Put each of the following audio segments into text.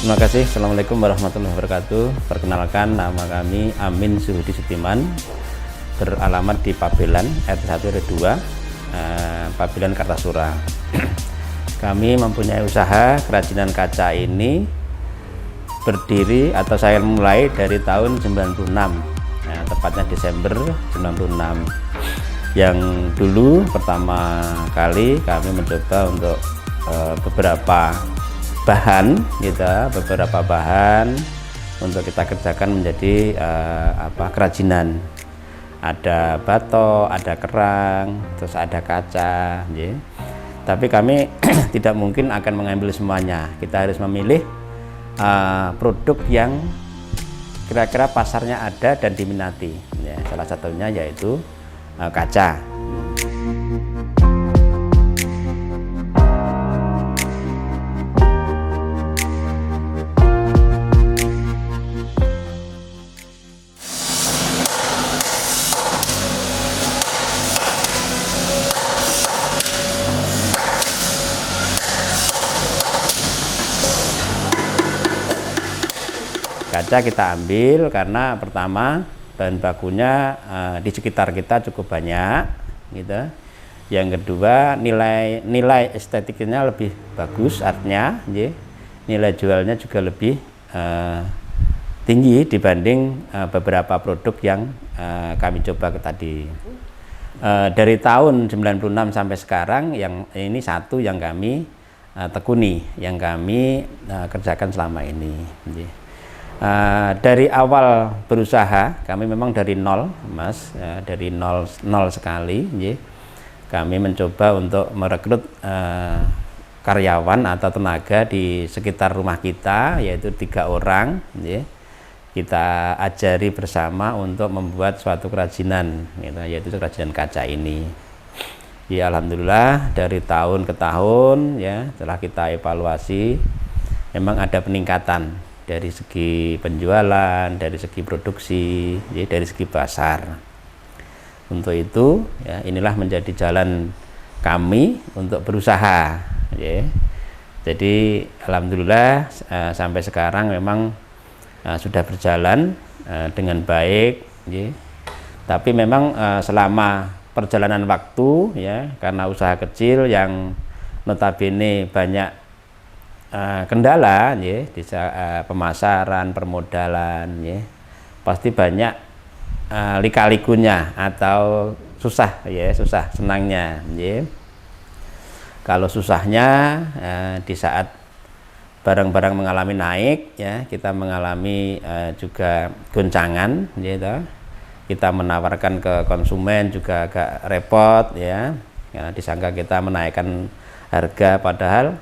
Terima kasih. Assalamualaikum warahmatullahi wabarakatuh. Perkenalkan, nama kami Amin Zuhudi Sutiman, beralamat di Pabelan RT 1 RT 2, Pabelan Kartasura. Kami mempunyai usaha kerajinan kaca ini berdiri atau saya mulai dari tahun 96, tepatnya Desember 96. Yang dulu pertama kali kami mencoba untuk beberapa bahan untuk kita kerjakan menjadi kerajinan. Ada batok, ada kerang, terus ada kaca, ya. Tapi kami tidak mungkin akan mengambil semuanya. Kita harus memilih produk yang kira-kira pasarnya ada dan diminati, ya. Salah satunya yaitu kaca. Kaca kita ambil karena pertama bahan bakunya di sekitar kita cukup banyak, gitu. Yang kedua nilai estetiknya lebih bagus, artinya nilai jualnya juga lebih tinggi dibanding beberapa produk yang kami coba tadi. Dari tahun 96 sampai sekarang, yang ini satu yang kami tekuni, yang kami kerjakan selama ini. Dari awal berusaha kami memang dari nol, Mas, dari nol sekali. Kami mencoba untuk merekrut karyawan atau tenaga di sekitar rumah kita, yaitu 3 orang. Kita ajari bersama untuk membuat suatu kerajinan, yaitu kerajinan kaca ini. Ya, alhamdulillah dari tahun ke tahun, ya, setelah kita evaluasi memang ada peningkatan dari segi penjualan, dari segi produksi, ya, dari segi pasar. Untuk itu, ya, inilah menjadi jalan kami untuk berusaha, ya. Jadi alhamdulillah sampai sekarang memang sudah berjalan dengan baik, ya. Tapi memang selama perjalanan waktu, ya, karena usaha kecil yang notabene banyak kendala, ya, di pemasaran, permodalan, ya, pasti banyak lika-likunya atau susah, ya, susah senangnya, ya. Kalau susahnya di saat barang-barang mengalami naik, ya, kita mengalami juga goncangan, gitu. Kita menawarkan ke konsumen juga agak repot, ya, karena disangka kita menaikkan harga, padahal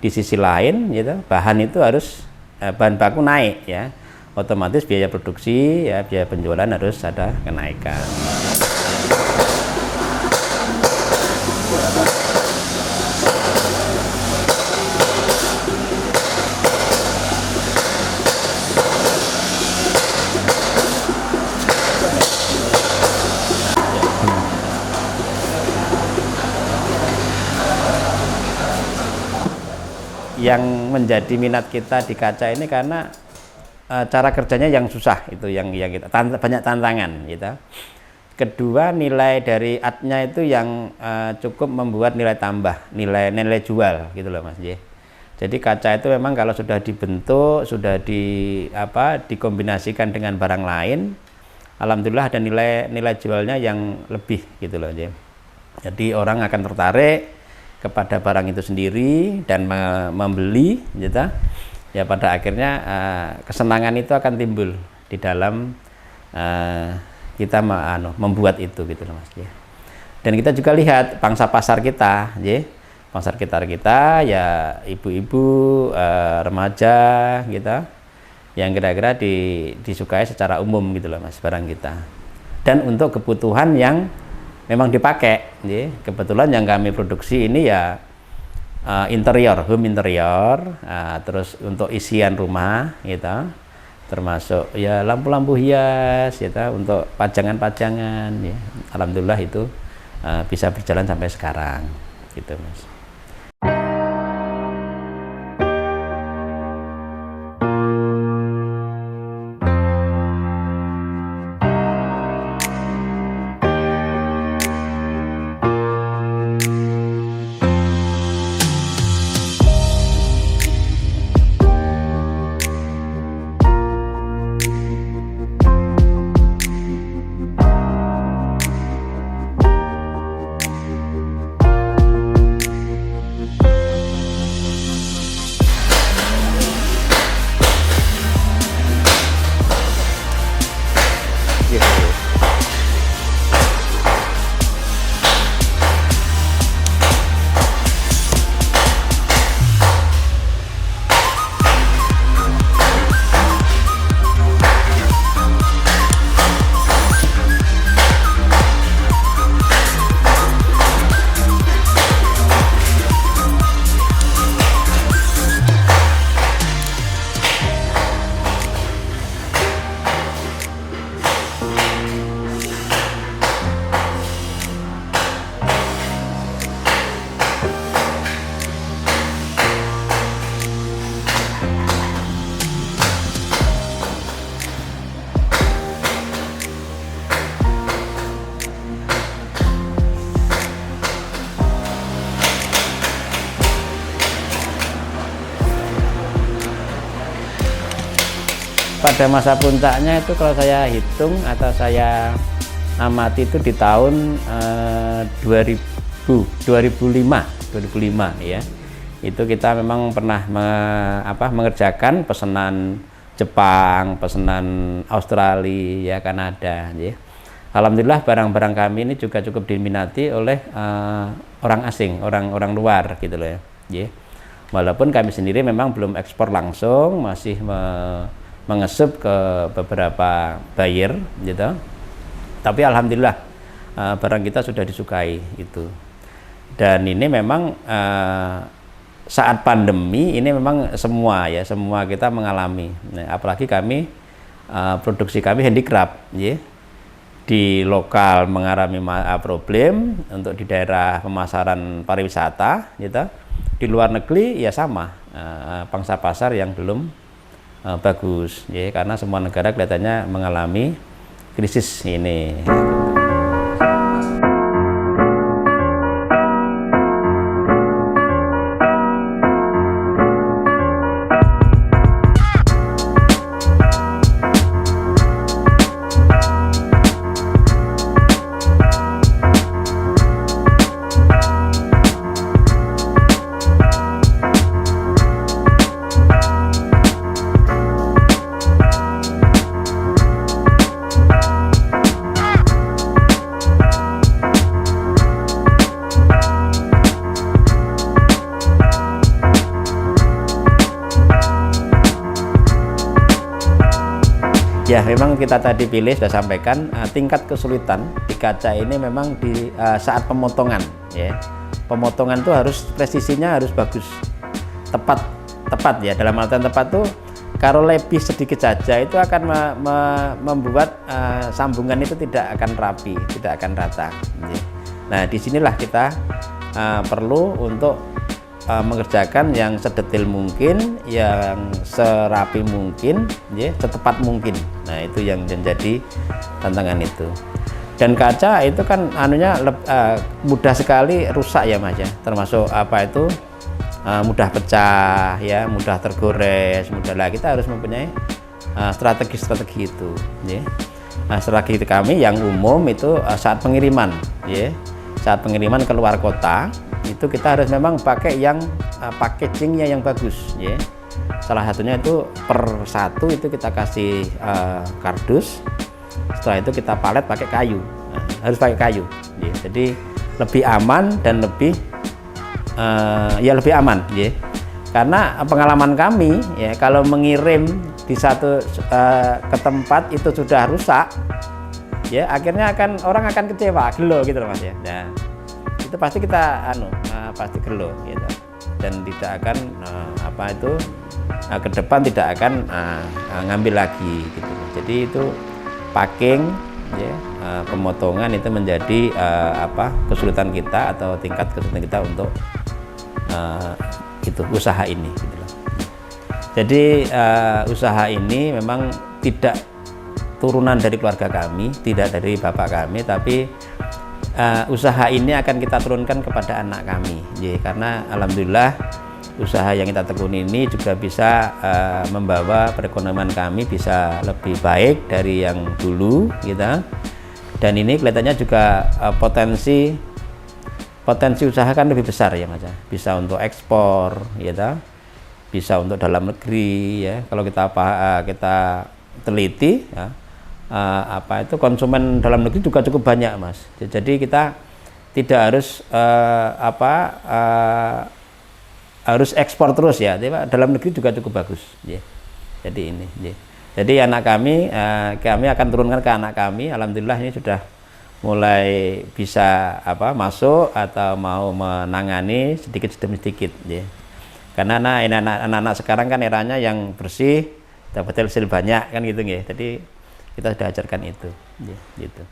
di sisi lain, gitu, bahan itu harus bahan baku naik, ya, otomatis biaya produksi, ya, biaya penjualan harus ada kenaikan. Yang menjadi minat kita di kaca ini karena cara kerjanya yang susah, itu yang kita banyak tantangan, gitu. Kedua, nilai dari artnya itu yang cukup membuat nilai tambah, nilai jual, gitu loh, Mas. Jadi kaca itu memang kalau sudah dibentuk, sudah dikombinasikan dengan barang lain, alhamdulillah ada nilai jualnya yang lebih, gitu loh. Jadi orang akan tertarik kepada barang itu sendiri dan membeli, gitu. Ya, pada akhirnya kesenangan itu akan timbul di dalam kita membuat itu, gitu loh, Mas. Dan kita juga lihat pangsa pasar kita, pasar kita ya ibu-ibu, remaja, gitu, yang kira-kira disukai secara umum, gitu loh, Mas, barang kita. Dan untuk kebutuhan yang memang dipakai, kebetulan yang kami produksi ini ya interior, home interior, terus untuk isian rumah, gitu, termasuk ya lampu-lampu hias, gitu, untuk pajangan-pajangan, ya. Alhamdulillah itu bisa berjalan sampai sekarang, gitu, Mas. pada masa puncaknya itu kalau saya hitung atau saya amati itu di tahun 2005 ya. Itu kita memang pernah mengerjakan pesanan Jepang, pesanan Australia, ya, Kanada ya. Alhamdulillah barang-barang kami ini juga cukup diminati oleh orang asing, orang luar gitu loh ya. Walaupun kami sendiri memang belum ekspor langsung, masih mengesup ke beberapa buyer gitu. Tapi alhamdulillah barang kita sudah disukai itu. Dan ini memang saat pandemi ini memang semua kita mengalami. Nah, apalagi kami produksi kami handicraft ya. Di lokal mengalami problem untuk di daerah pemasaran pariwisata gitu. Di luar negeri ya sama, pangsa pasar yang belum bagus ya, karena semua negara kelihatannya mengalami krisis ini. Ya, memang kita tadi pilih sudah sampaikan tingkat kesulitan di kaca ini memang di saat pemotongan ya. Pemotongan itu harus presisinya harus bagus, tepat ya. Dalam artian tepat tuh kalau lebih sedikit saja itu akan membuat sambungan itu tidak akan rapi, tidak akan rata ya. Nah, disinilah kita perlu untuk mengerjakan yang sedetil mungkin, yang serapi mungkin, ya, setepat mungkin. Nah, itu yang menjadi tantangan itu. Dan kaca itu kan mudah sekali rusak ya Mas ya, termasuk mudah pecah ya, mudah tergores, kita harus mempunyai strategi itu ya. Nah, strategi kami yang umum itu saat pengiriman ya. Saat pengiriman ke luar kota itu kita harus memang pakai yang packagingnya yang bagus ya. Salah satunya itu per satu itu kita kasih kardus, setelah itu kita palet pakai kayu. Nah, harus pakai kayu ya. Jadi lebih aman dan lebih aman ya. Karena pengalaman kami ya, kalau mengirim di satu ke tempat itu sudah rusak ya, akhirnya orang akan kecewa, gelo gitu loh Mas ya. Nah, itu pasti kita pasti gelo gitu, dan tidak akan ke depan tidak akan ngambil lagi gitu. Jadi itu packing ya, pemotongan itu menjadi kesulitan kita atau tingkat kesulitan kita untuk usaha ini gitu loh. Jadi usaha ini memang tidak turunan dari keluarga kami, tidak dari bapak kami, tapi usaha ini akan kita turunkan kepada anak kami ya, karena alhamdulillah usaha yang kita tekuni ini juga bisa membawa perekonomian kami bisa lebih baik dari yang dulu gitu. Dan ini kelihatannya juga potensi usaha kan lebih besar ya Mas, bisa untuk ekspor gitu, bisa untuk dalam negeri ya. Kalau kita teliti ya, konsumen dalam negeri juga cukup banyak Mas. Jadi kita tidak harus ekspor terus ya, dalam negeri juga cukup bagus ya. Jadi ini ya. Jadi anak kami akan turunkan ke anak kami, alhamdulillah ini sudah mulai bisa masuk atau mau menangani sedikit demi sedikit ya. Karena anak-anak sekarang kan eranya yang bersih, dapat hasil banyak kan gitu ya. Jadi kita sudah ajarkan itu ya, gitu.